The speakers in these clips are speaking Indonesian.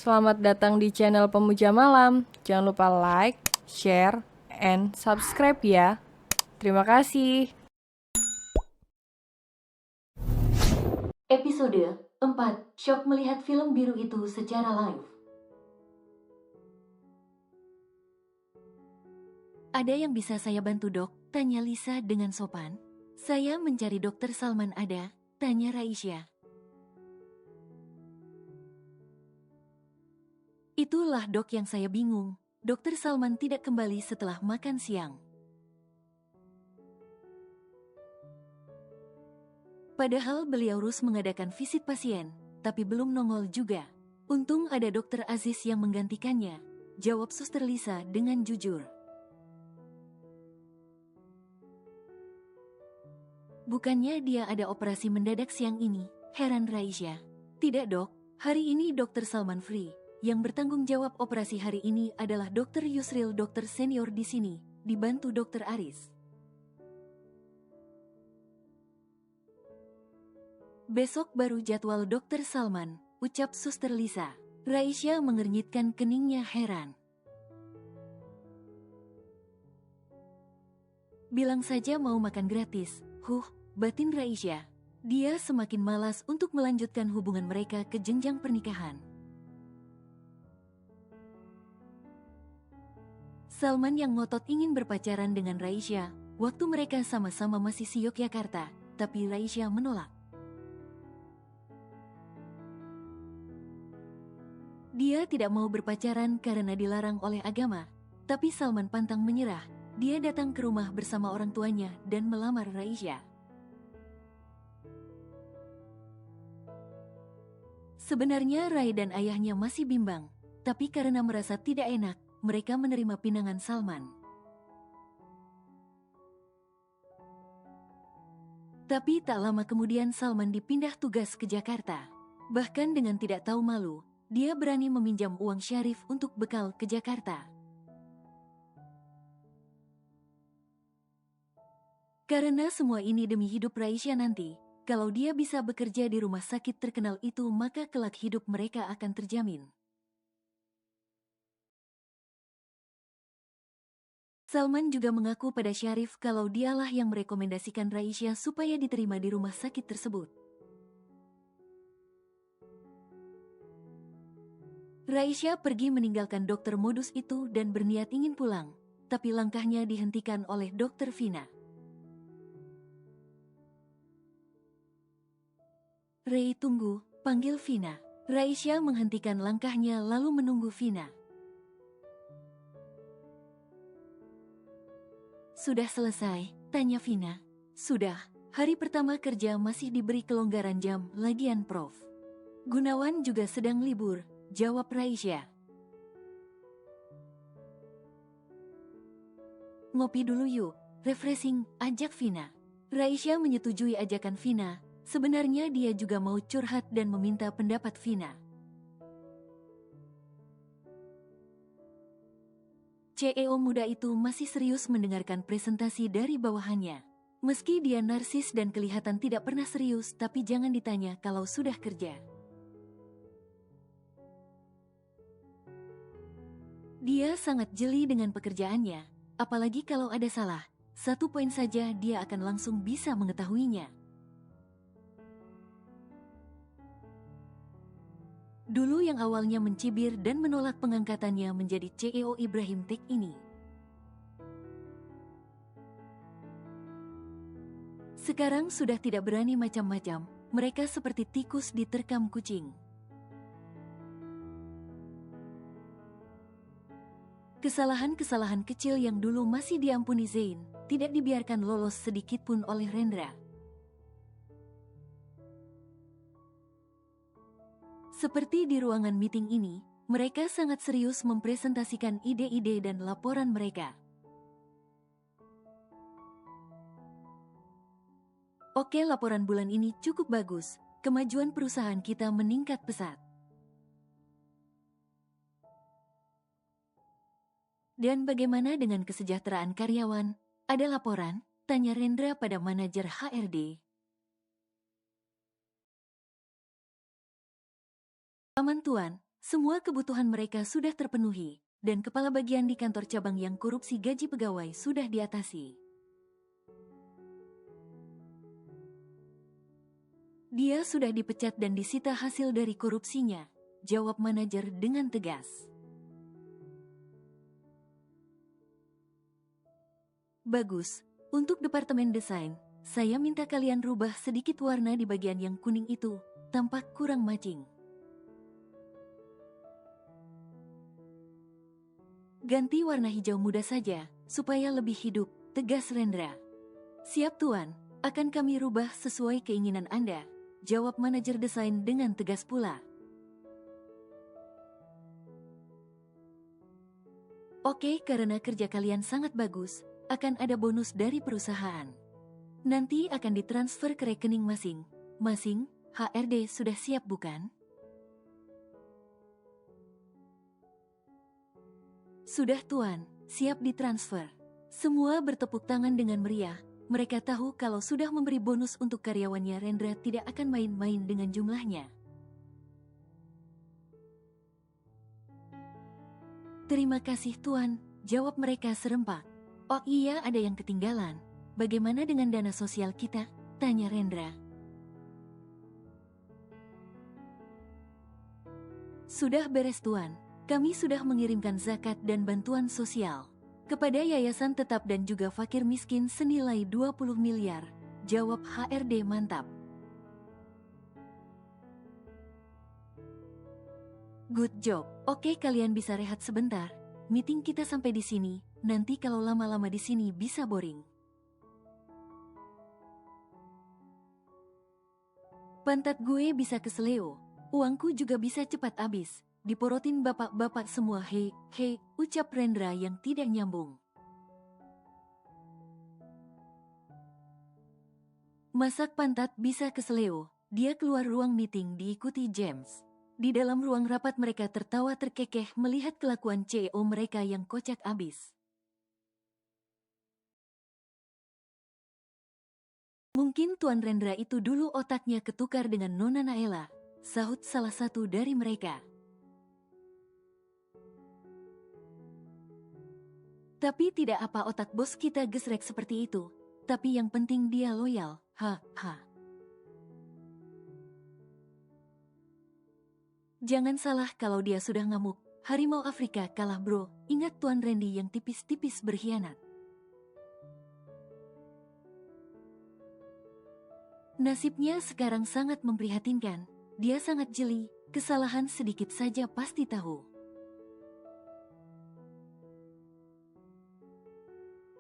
Selamat datang di channel Pemuja Malam. Jangan lupa like, share, and subscribe ya. Terima kasih. Episode 4. Shock melihat film biru itu secara live. Ada yang bisa saya bantu, Dok? Tanya Lisa dengan sopan. Saya mencari Dokter Salman ada? Tanya Raisya. Itulah Dok yang saya bingung. Dokter Salman tidak kembali setelah makan siang. Padahal beliau harus mengadakan visit pasien, tapi belum nongol juga. Untung ada Dokter Aziz yang menggantikannya, jawab Suster Lisa dengan jujur. Bukannya dia ada operasi mendadak siang ini, heran Raisya. Tidak, Dok, hari ini Dokter Salman free. Yang bertanggung jawab operasi hari ini adalah Dokter Yusril, dokter senior di sini, dibantu Dokter Aris. Besok baru jadwal Dokter Salman, ucap Suster Lisa. Raisya mengernyitkan keningnya heran. Bilang saja mau makan gratis, batin Raisya. Dia semakin malas untuk melanjutkan hubungan mereka ke jenjang pernikahan. Salman yang ngotot ingin berpacaran dengan Raisya, waktu mereka sama-sama masih di Yogyakarta, tapi Raisya menolak. Dia tidak mau berpacaran karena dilarang oleh agama, tapi Salman pantang menyerah. Dia datang ke rumah bersama orang tuanya dan melamar Raisya. Sebenarnya Rai dan ayahnya masih bimbang, tapi karena merasa tidak enak, mereka menerima pinangan Salman. Tapi tak lama kemudian Salman dipindah tugas ke Jakarta. Bahkan dengan tidak tahu malu, dia berani meminjam uang Syarif untuk bekal ke Jakarta. Karena semua ini demi hidup Raisya nanti, kalau dia bisa bekerja di rumah sakit terkenal itu maka kelak hidup mereka akan terjamin. Salman juga mengaku pada Syarif kalau dialah yang merekomendasikan Raisya supaya diterima di rumah sakit tersebut. Raisya pergi meninggalkan dokter modus itu dan berniat ingin pulang, tapi langkahnya dihentikan oleh dokter Vina. Ray, tunggu, panggil Vina. Raisya menghentikan langkahnya lalu menunggu Vina. Sudah selesai, tanya Vina. Sudah, hari pertama kerja masih diberi kelonggaran jam, lagian Prof. Gunawan juga sedang libur, jawab Raisya. Ngopi dulu yuk, refreshing, ajak Vina. Raisya menyetujui ajakan Vina. Sebenarnya dia juga mau curhat dan meminta pendapat Vina. CEO muda itu masih serius mendengarkan presentasi dari bawahannya. Meski dia narsis dan kelihatan tidak pernah serius, tapi jangan ditanya kalau sudah kerja. Dia sangat jeli dengan pekerjaannya, apalagi kalau ada salah. 1 poin saja dia akan langsung bisa mengetahuinya. Dulu yang awalnya mencibir dan menolak pengangkatannya menjadi CEO Ibrahim Tech ini. Sekarang sudah tidak berani macam-macam, mereka seperti tikus diterkam kucing. Kesalahan-kesalahan kecil yang dulu masih diampuni Zain, tidak dibiarkan lolos sedikit pun oleh Rendra. Seperti di ruangan meeting ini, mereka sangat serius mempresentasikan ide-ide dan laporan mereka. Oke, laporan bulan ini cukup bagus, kemajuan perusahaan kita meningkat pesat. Dan bagaimana dengan kesejahteraan karyawan? Ada laporan? Tanya Rendra pada manajer HRD. Aman Tuan, Semua kebutuhan mereka sudah terpenuhi, dan kepala bagian di kantor cabang yang korupsi gaji pegawai sudah diatasi. Dia sudah dipecat dan disita hasil dari korupsinya, jawab manajer dengan tegas. Bagus, untuk departemen desain, saya minta kalian rubah sedikit warna di bagian yang kuning itu, tampak kurang matching. Ganti warna hijau muda saja, supaya lebih hidup, tegas Rendra. Siap Tuan, akan kami rubah sesuai keinginan Anda, jawab manajer desain dengan tegas pula. Oke, karena kerja kalian sangat bagus, akan ada bonus dari perusahaan. Nanti akan ditransfer ke rekening masing-masing. HRD sudah siap bukan? Sudah Tuan, siap ditransfer. Semua bertepuk tangan dengan meriah. Mereka tahu kalau sudah memberi bonus untuk karyawannya, Rendra tidak akan main-main dengan jumlahnya. Terima kasih Tuan, jawab mereka serempak. Oh iya, ada yang ketinggalan. Bagaimana dengan dana sosial kita? Tanya Rendra. Sudah beres Tuan, kami sudah mengirimkan zakat dan bantuan sosial kepada yayasan tetap dan juga fakir miskin senilai 20 miliar, jawab HRD mantap. Good job. Oke, kalian bisa rehat sebentar. Meeting kita sampai di sini. Nanti kalau lama-lama di sini bisa boring. Pantat gue bisa keseleo. Uangku juga bisa cepat habis. Diporotin bapak-bapak semua. Hei, ucap Rendra yang tidak nyambung. Masak pantat bisa keseleo. Dia keluar ruang meeting diikuti James. Di dalam ruang rapat mereka tertawa terkekeh melihat kelakuan CEO mereka yang kocak abis. Mungkin Tuan Rendra itu dulu otaknya ketukar dengan Nona Naela, sahut salah satu dari mereka. Tapi tidak apa otak bos kita gesrek seperti itu, tapi yang penting dia loyal, Jangan salah kalau dia sudah ngamuk, harimau Afrika kalah bro, ingat Tuan Randy yang tipis-tipis berkhianat. Nasibnya sekarang sangat memprihatinkan, dia sangat jeli, kesalahan sedikit saja pasti tahu.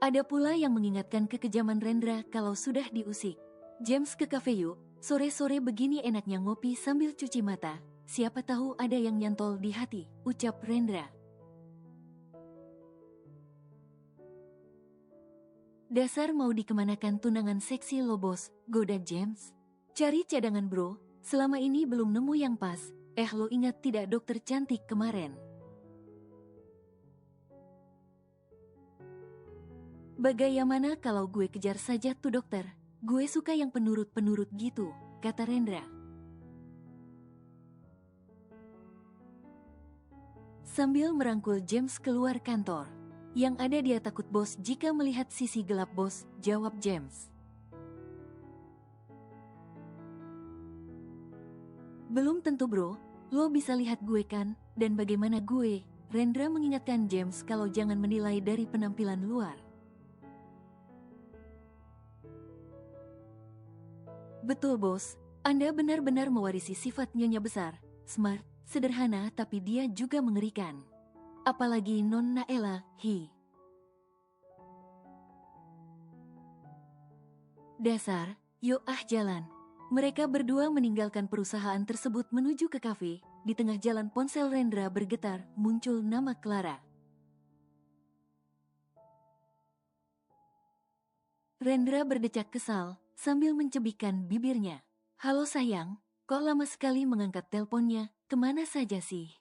Ada pula yang mengingatkan kekejaman Rendra kalau sudah diusik. James ke kafe yuk, sore-sore begini enaknya ngopi sambil cuci mata, siapa tahu ada yang nyantol di hati, ucap Rendra. Dasar mau dikemanakan tunangan seksi lo bos, goda James. Cari cadangan bro, selama ini belum nemu yang pas. Lo ingat tidak dokter cantik kemarin? Bagaimana kalau gue kejar saja tuh dokter? Gue suka yang penurut-penurut gitu, kata Rendra. Sambil merangkul James keluar kantor. Yang ada dia takut bos jika melihat sisi gelap bos, jawab James. Belum tentu bro, lo bisa lihat gue kan, dan bagaimana gue? Rendra mengingatkan James kalau jangan menilai dari penampilan luar. Betul bos, Anda benar-benar mewarisi sifat nyonya besar, smart, sederhana tapi dia juga mengerikan. Apalagi Non Naela, Dasar, yuk jalan. Mereka berdua meninggalkan perusahaan tersebut menuju ke kafe. Di tengah jalan ponsel Rendra bergetar, muncul nama Clara. Rendra berdecak kesal, sambil mencebikkan bibirnya. Halo sayang, kok lama sekali mengangkat teleponnya, kemana saja sih?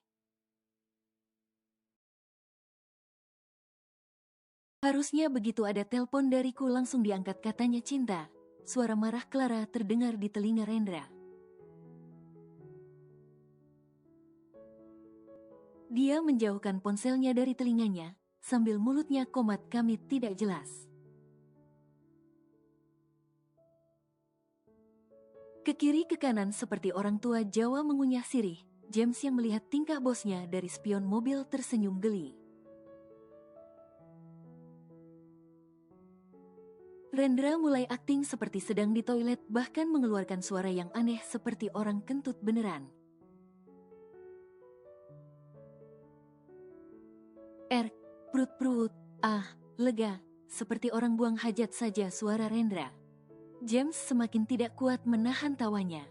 Harusnya begitu ada telepon dariku langsung diangkat, katanya cinta. Suara marah Clara terdengar di telinga Rendra. Dia menjauhkan ponselnya dari telinganya, sambil mulutnya komat kamit tidak jelas. Ke kiri ke kanan seperti orang tua Jawa mengunyah sirih, James yang melihat tingkah bosnya dari spion mobil tersenyum geli. Rendra mulai akting seperti sedang di toilet, bahkan mengeluarkan suara yang aneh seperti orang kentut beneran. Prut-prut, lega, seperti orang buang hajat saja suara Rendra. James semakin tidak kuat menahan tawanya.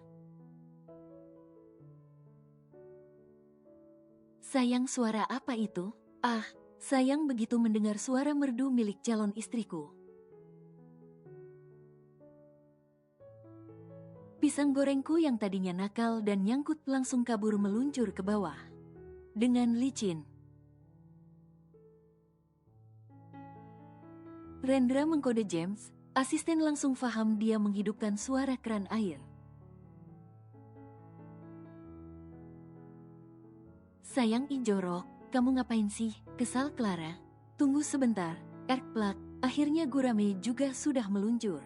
Sayang, suara apa itu? Sayang begitu mendengar suara merdu milik calon istriku. Pisang gorengku yang tadinya nakal dan nyangkut langsung kabur meluncur ke bawah. Dengan licin. Rendra mengkode James, asisten langsung faham dia menghidupkan suara keran air. Sayang Ijorok, kamu ngapain sih? Kesal Clara. Tunggu sebentar, plak, akhirnya gurame juga sudah meluncur.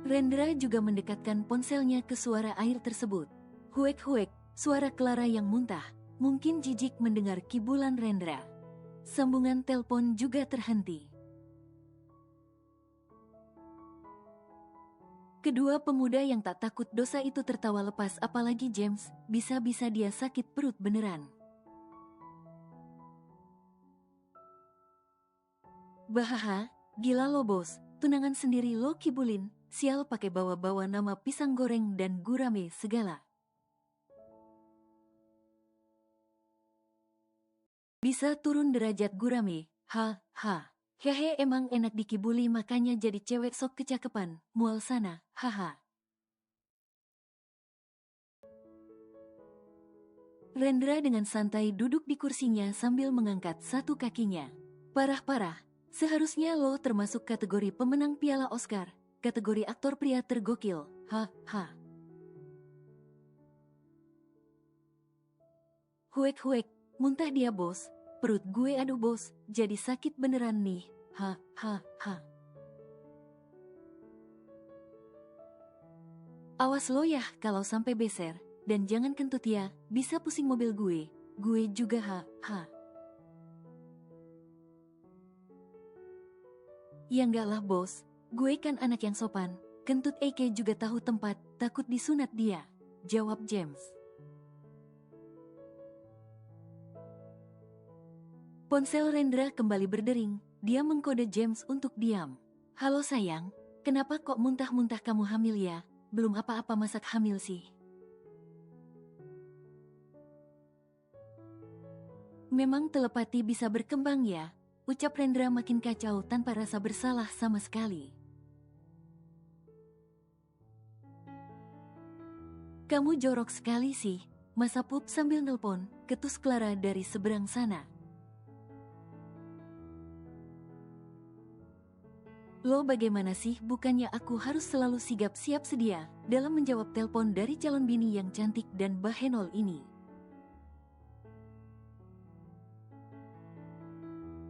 Rendra juga mendekatkan ponselnya ke suara air tersebut. Huek-huek, suara Clara yang muntah. Mungkin jijik mendengar kibulan Rendra. Sambungan telepon juga terhenti. Kedua pemuda yang tak takut dosa itu tertawa lepas, apalagi James, bisa-bisa dia sakit perut beneran. Bahaha, gila lo bos, tunangan sendiri lo kibulin, sial pakai bawa-bawa nama pisang goreng dan gurame segala. Bisa turun derajat gurame, Hehe, emang enak dikibuli makanya jadi cewek sok kecakepan, mual sana, haha. Rendra dengan santai duduk di kursinya sambil mengangkat satu kakinya. Parah-parah, seharusnya lo termasuk kategori pemenang piala Oscar, kategori aktor pria tergokil, haha. Huek-huek, muntah dia bos, perut gue aduh bos, jadi sakit beneran nih, hahaha. Awas lo ya kalau sampai beser, dan jangan kentut ya, bisa pusing mobil gue juga ha. Ya enggak lah bos, gue kan anak yang sopan, kentut Eke juga tahu tempat, takut disunat dia, jawab James. Ponsel Rendra kembali berdering, dia mengkode James untuk diam. Halo sayang, kenapa kok muntah-muntah kamu hamil ya? Belum apa-apa masak hamil sih. Memang telepati bisa berkembang ya, ucap Rendra makin kacau tanpa rasa bersalah sama sekali. Kamu jorok sekali sih, masa pup sambil nelpon, ketus Clara dari seberang sana. Lo bagaimana sih, bukannya aku harus selalu sigap siap sedia dalam menjawab telepon dari calon bini yang cantik dan bahenol ini.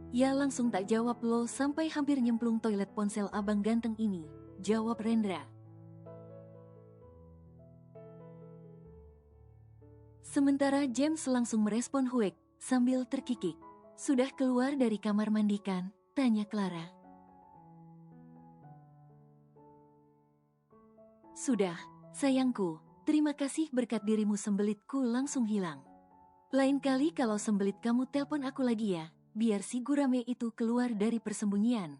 Ya langsung tak jawab lo sampai hampir nyemplung toilet ponsel abang ganteng ini, jawab Rendra. Sementara James langsung merespon Huek sambil terkikik. Sudah keluar dari kamar mandi kan? Tanya Clara. Sudah, sayangku, terima kasih berkat dirimu sembelitku langsung hilang. Lain kali kalau sembelit kamu telpon aku lagi ya, biar si gurame itu keluar dari persembunyian.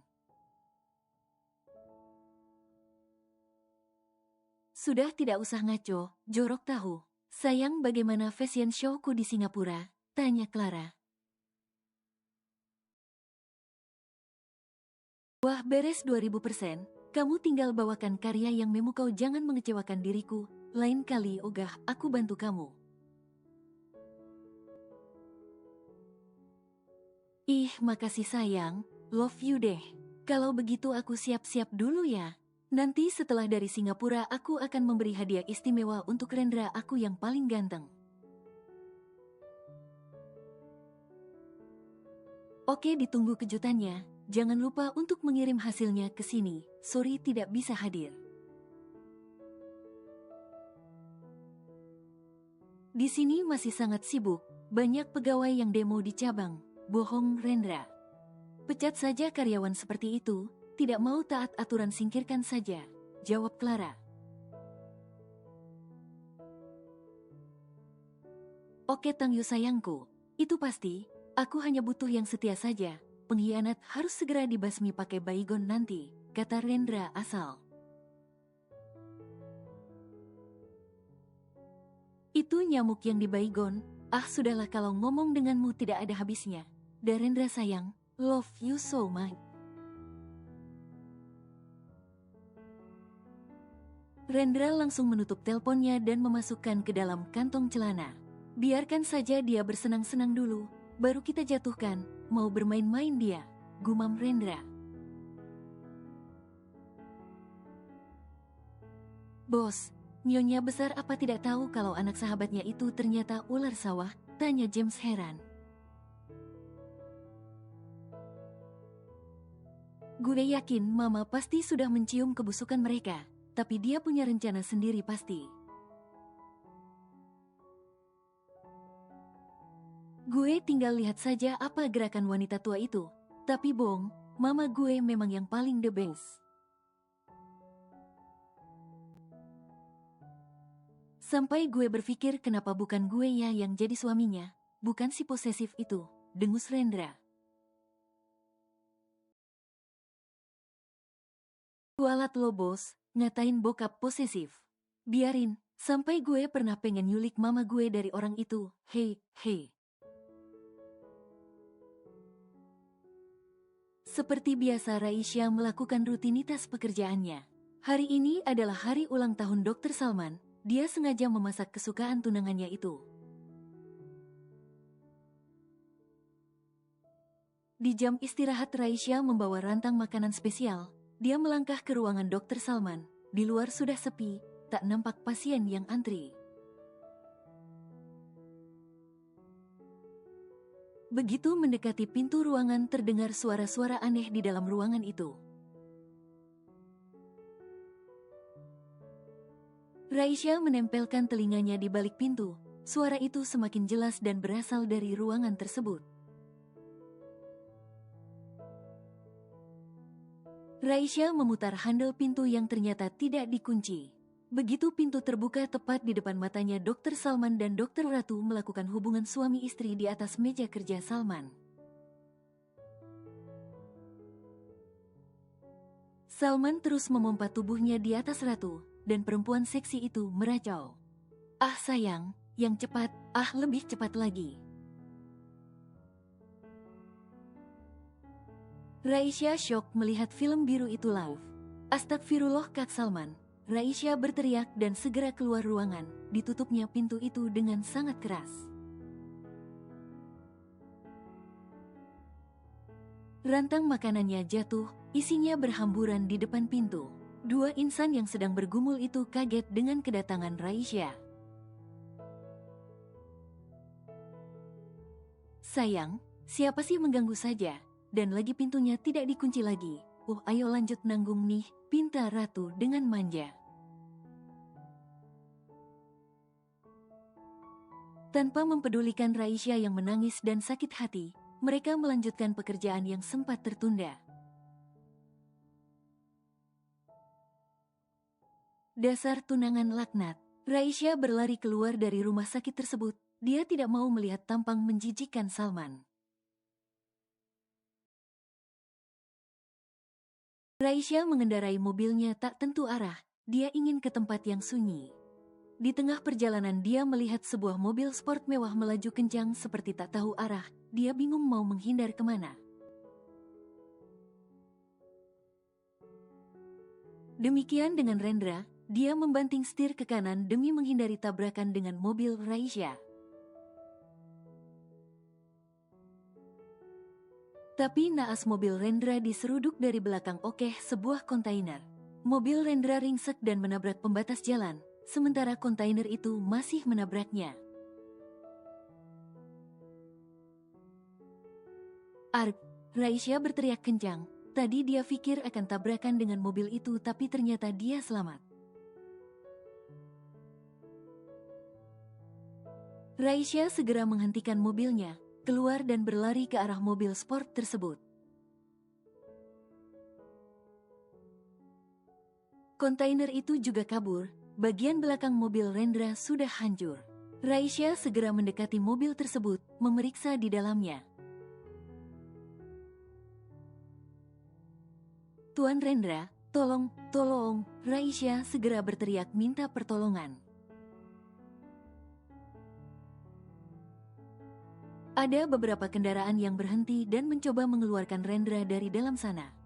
Sudah tidak usah ngaco, jorok tahu. Sayang, bagaimana fashion showku di Singapura? Tanya Clara. Wah beres 2000%, kamu tinggal bawakan karya yang memukau, jangan mengecewakan diriku, lain kali ogah aku bantu kamu. Ih makasih sayang, love you deh. Kalau begitu aku siap-siap dulu ya. Nanti setelah dari Singapura aku akan memberi hadiah istimewa untuk Rendra aku yang paling ganteng. Oke, ditunggu kejutannya. Jangan lupa untuk mengirim hasilnya ke sini. Sorry tidak bisa hadir. Di sini masih sangat sibuk. Banyak pegawai yang demo di cabang. Bohong, Rendra. Pecat saja karyawan seperti itu. Tidak mau taat aturan, singkirkan saja. Jawab Clara. Oke Tangyu sayangku. Itu pasti. Aku hanya butuh yang setia saja. Pengkhianat harus segera dibasmi pakai baygon nanti, kata Rendra asal. Itu nyamuk yang di baygon. Ah sudahlah, kalau ngomong denganmu tidak ada habisnya. Rendra sayang, love you so much. Rendra langsung menutup teleponnya dan memasukkan ke dalam kantong celana. Biarkan saja dia bersenang-senang dulu, baru kita jatuhkan, mau bermain-main dia, gumam Rendra. Bos, Nyonya besar apa tidak tahu kalau anak sahabatnya itu ternyata ular sawah? Tanya James heran. Gue yakin Mama pasti sudah mencium kebusukan mereka, tapi dia punya rencana sendiri pasti. Gue tinggal lihat saja apa gerakan wanita tua itu. Tapi Bong, Mama gue memang yang paling the best. Sampai gue berpikir kenapa bukan gue ya yang jadi suaminya, bukan si posesif itu, dengus Rendra. Kualat lo bos, ngatain bokap posesif. Biarin, sampai gue pernah pengen nyulik mama gue dari orang itu, hei. Seperti biasa Raisya melakukan rutinitas pekerjaannya. Hari ini adalah hari ulang tahun Dr. Salman, dia sengaja memasak kesukaan tunangannya itu. Di jam istirahat Raisya membawa rantang makanan spesial, dia melangkah ke ruangan Dr. Salman, di luar sudah sepi, tak nampak pasien yang antri. Begitu mendekati pintu ruangan terdengar suara-suara aneh di dalam ruangan itu. Raisya menempelkan telinganya di balik pintu, suara itu semakin jelas dan berasal dari ruangan tersebut. Raisya memutar handle pintu yang ternyata tidak dikunci. Begitu pintu terbuka tepat di depan matanya Dr. Salman dan Dr. Ratu melakukan hubungan suami istri di atas meja kerja Salman. Salman terus memompa tubuhnya di atas Ratu, dan perempuan seksi itu meracau. Ah sayang, yang cepat, ah lebih cepat lagi. Raisya syok melihat film biru itu live. Astagfirullah Kak Salman. Raisya berteriak dan segera keluar ruangan, ditutupnya pintu itu dengan sangat keras. Rantang makanannya jatuh, isinya berhamburan di depan pintu. Dua insan yang sedang bergumul itu kaget dengan kedatangan Raisya. Sayang, siapa sih mengganggu saja? Dan lagi pintunya tidak dikunci lagi. Ayo lanjut nanggung nih, pinta Ratu dengan manja. Tanpa mempedulikan Raisya yang menangis dan sakit hati, mereka melanjutkan pekerjaan yang sempat tertunda. Dasar tunangan laknat. Raisya berlari keluar dari rumah sakit tersebut. Dia tidak mau melihat tampang menjijikkan Salman. Raisya mengendarai mobilnya tak tentu arah. Dia ingin ke tempat yang sunyi. Di tengah perjalanan dia melihat sebuah mobil sport mewah melaju kencang seperti tak tahu arah. Dia bingung mau menghindar kemana. Demikian dengan Rendra, dia membanting setir ke kanan demi menghindari tabrakan dengan mobil Raisya. Tapi naas mobil Rendra diseruduk dari belakang sebuah kontainer. Mobil Rendra ringsek dan menabrak pembatas jalan, sementara kontainer itu masih menabraknya. Arg! Raisya berteriak kencang. Tadi dia pikir akan tabrakan dengan mobil itu, tapi ternyata dia selamat. Raisya segera menghentikan mobilnya, keluar dan berlari ke arah mobil sport tersebut. Kontainer itu juga kabur, bagian belakang mobil Rendra sudah hancur. Raisya segera mendekati mobil tersebut, memeriksa di dalamnya. Tuan Rendra, tolong, Raisya segera berteriak minta pertolongan. Ada beberapa kendaraan yang berhenti dan mencoba mengeluarkan Rendra dari dalam sana.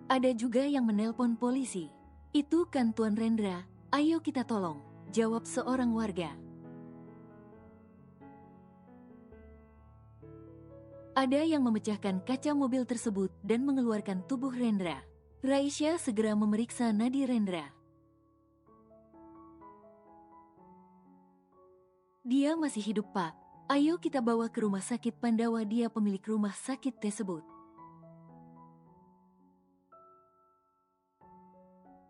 Ada juga yang menelpon polisi. Itu kan Tuan Rendra, ayo kita tolong, jawab seorang warga. Ada yang memecahkan kaca mobil tersebut dan mengeluarkan tubuh Rendra. Raisya segera memeriksa nadi Rendra. Dia masih hidup, Pak. Ayo kita bawa ke rumah sakit Pandawa, dia pemilik rumah sakit tersebut.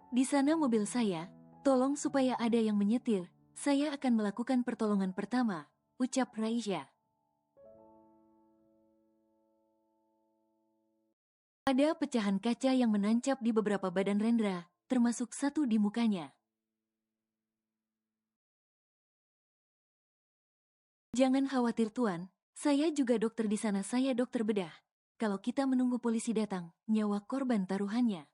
Di sana mobil saya, tolong supaya ada yang menyetir, saya akan melakukan pertolongan pertama, ucap Raisya. Ada pecahan kaca yang menancap di beberapa badan Rendra, termasuk satu di mukanya. Jangan khawatir Tuan, saya juga dokter di sana, saya dokter bedah. Kalau kita menunggu polisi datang, nyawa korban taruhannya.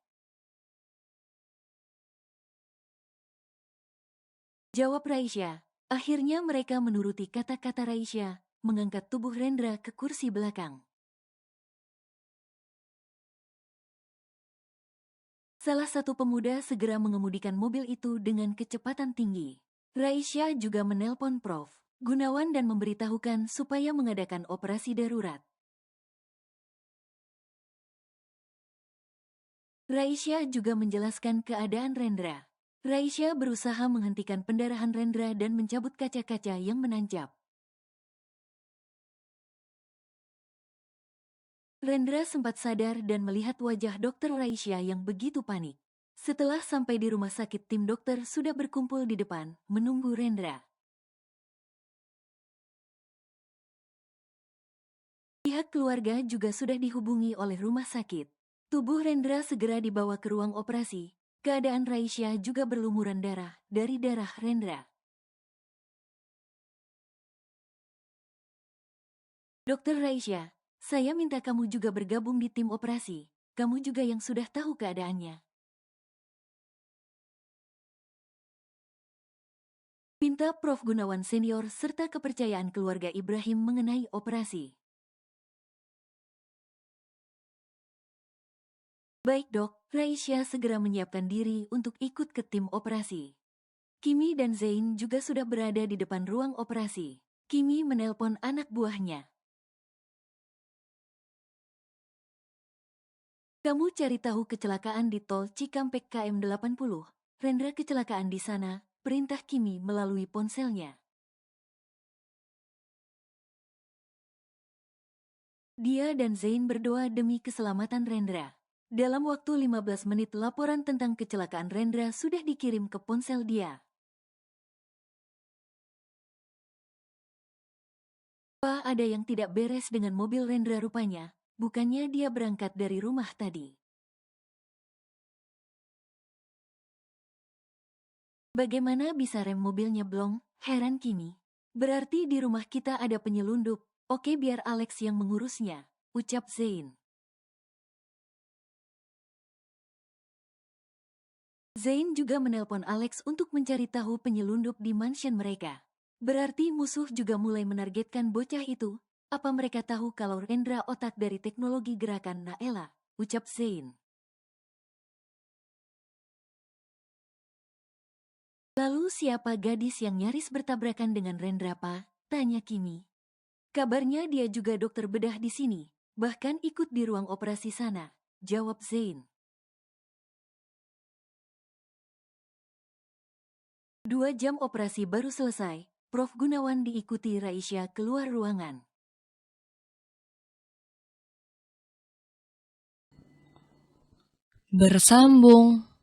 Jawab Raisya. Akhirnya mereka menuruti kata-kata Raisya, mengangkat tubuh Rendra ke kursi belakang. Salah satu pemuda segera mengemudikan mobil itu dengan kecepatan tinggi. Raisya juga menelpon Prof. Gunawan dan memberitahukan supaya mengadakan operasi darurat. Raisya juga menjelaskan keadaan Rendra. Raisya berusaha menghentikan pendarahan Rendra dan mencabut kaca-kaca yang menancap. Rendra sempat sadar dan melihat wajah dokter Raisya yang begitu panik. Setelah sampai di rumah sakit, tim dokter sudah berkumpul di depan, menunggu Rendra. Pihak keluarga juga sudah dihubungi oleh rumah sakit. Tubuh Rendra segera dibawa ke ruang operasi. Keadaan Raisya juga berlumuran darah dari darah Rendra. Dokter Raisya, saya minta kamu juga bergabung di tim operasi. Kamu juga yang sudah tahu keadaannya. Minta Prof. Gunawan Senior serta kepercayaan keluarga Ibrahim mengenai operasi. Baik dok, Raisya segera menyiapkan diri untuk ikut ke tim operasi. Kimi dan Zain juga sudah berada di depan ruang operasi. Kimi menelpon anak buahnya. Kamu cari tahu kecelakaan di tol Cikampek KM 80. Rendra kecelakaan di sana, perintah Kimi melalui ponselnya. Dia dan Zain berdoa demi keselamatan Rendra. Dalam waktu 15 menit laporan tentang kecelakaan Rendra sudah dikirim ke ponsel dia. Pak, ada yang tidak beres dengan mobil Rendra rupanya. Bukannya dia berangkat dari rumah tadi. Bagaimana bisa rem mobilnya blong? Heran Kimi. Berarti di rumah kita ada penyelundup. Oke, biar Alex yang mengurusnya, ucap Zain. Zain juga menelpon Alex untuk mencari tahu penyelundup di mansion mereka. Berarti musuh juga mulai menargetkan bocah itu. Apa mereka tahu kalau Rendra otak dari teknologi gerakan Naela, ucap Zain. Lalu siapa gadis yang nyaris bertabrakan dengan Rendra, Pak? Tanya Kimi. Kabarnya dia juga dokter bedah di sini. Bahkan ikut di ruang operasi sana, jawab Zain. 2 jam operasi baru selesai, Prof. Gunawan diikuti Raisya keluar ruangan. Bersambung.